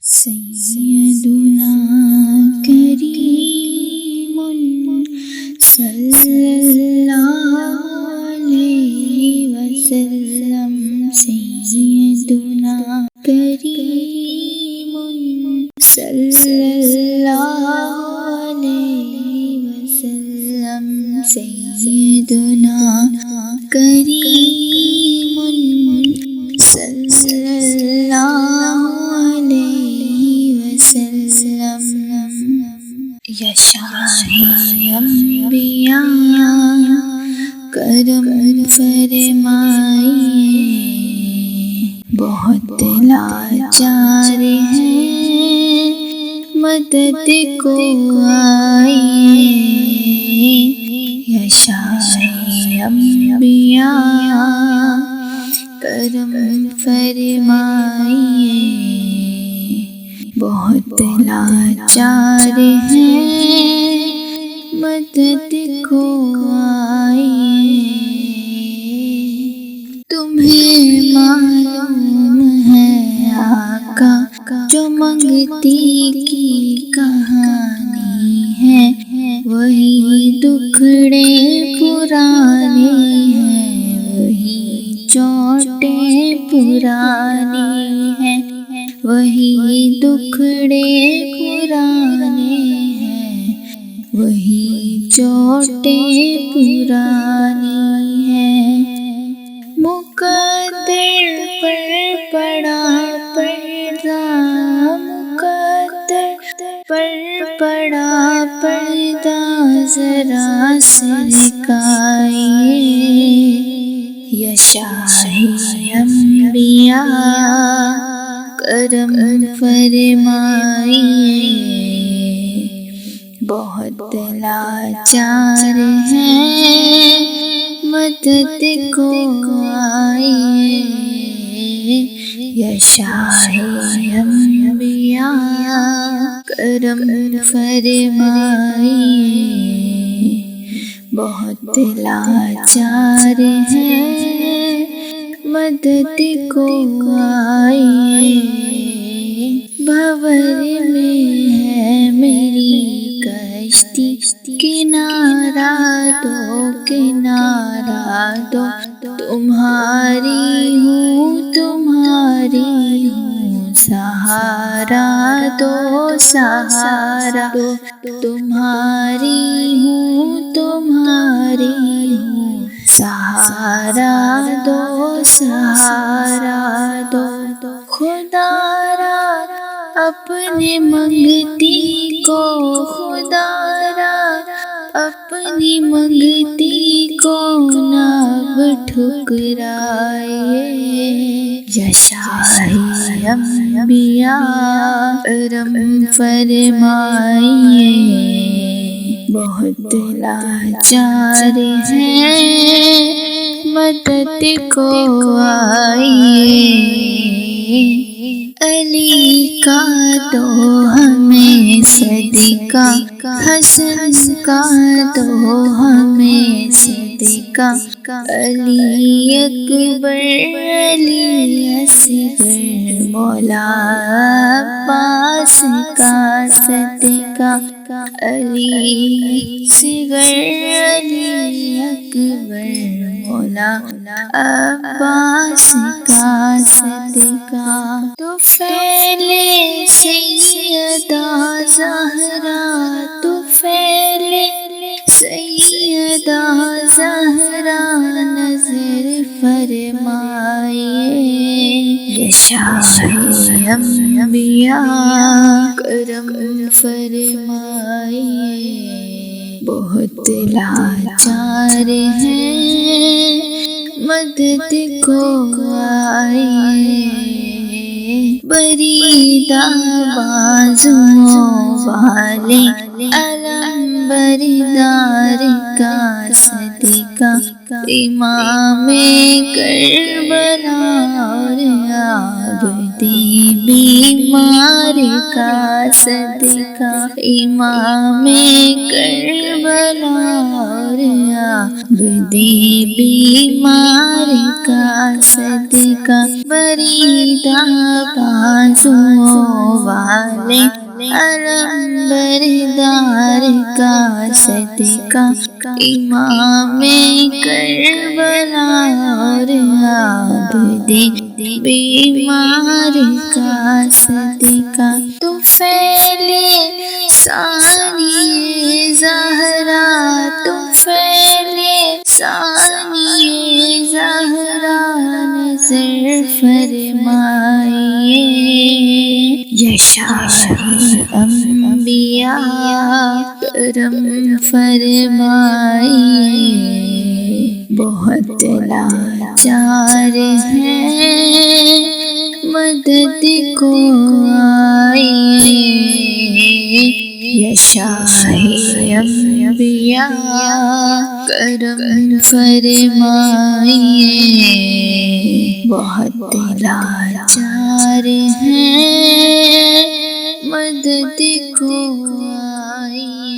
سیدنا کریم صلی اللہ علیہ وسلم، سیدنا کریم صلی اللہ علیہ وسلم، سیدنا کریم صلی اللہ یا شاہ انبیاء کرم فرمائیے، بہت لاچار ہیں مدد کو آئیے، یا شاہ انبیاء کرم فرمائیے، بہت لاچار ہیں مدد کو آئیے۔ تمہیں معلوم ہے آقا جو منگتی کی کہانی ہے، وہی دکھڑے پرانے ہیں، وہی چوٹیں پرانی ہیں، وہی دکھڑے پرانے ہیں، وہی چوٹیں پرانی ہیں۔ مقدر پر پڑا پردہ، مقدر پر پڑا پردہ، ذرا سرکائیے، یا شاہ انبیاء کرم فرمائیے، بہت لاچار ہیں مدد کو آئیے، یا شاہ انبیاء کرم فرمائیے، بہت لاچار ہیں مدد کو آئیے۔ بھور میں ہے میری کشتی، کنارہ دو کنارہ دو، تمہاری ہوں تمہاری ہوں، سہارا دو سہارا دو، تمہاری ہوں تمہاری ہوں، سہارا دو سہارا دو۔ خدا را اپنے منگتی کو، خدا را اپنی منگتی کو نہ ٹھکرائیے، یا شاہ انبیاء کرم فرمائیے، بہت لاچار ہیں مدد کو آئیے۔ علی کا دو ہمیں صدقہ، حسن کا دو ہمیں صدقہ، علی اکبر علی اصغر، مولا عباس کا صدقہ، علی اصغر علی اکبر، مولا عباس کا صدقہ۔ تو پھیلے سیدہ زہرا، تو پھیلے سیدہ زہرا، نظر فرمائیے، یا شاہ انبیاء کرم فرمائیے، بہت لاچار ہیں مدد کو آئیے۔ بریدہ بازوؤں والے علم بردار کا صدقہ، امام کربلا اور عابدی بیمار کا صدقہ امام کربلا اور عبد بیمار کا صدقہ بریدہ بازوں والے علم بردار کا صدقہ امام کربلا اور عبد بیمار کا صدقہ تو پھیلے ثانی زہرا تو پھیلے ثانی زہرا نظر فرمائیے یا شاہی انبیاء کرم فرمائیے بہت لاچار ہیں مدد کو آئیے یا شاہی انبیاء کرم فرمائیے بہت لاچار ہیں مدد کو آئیے۔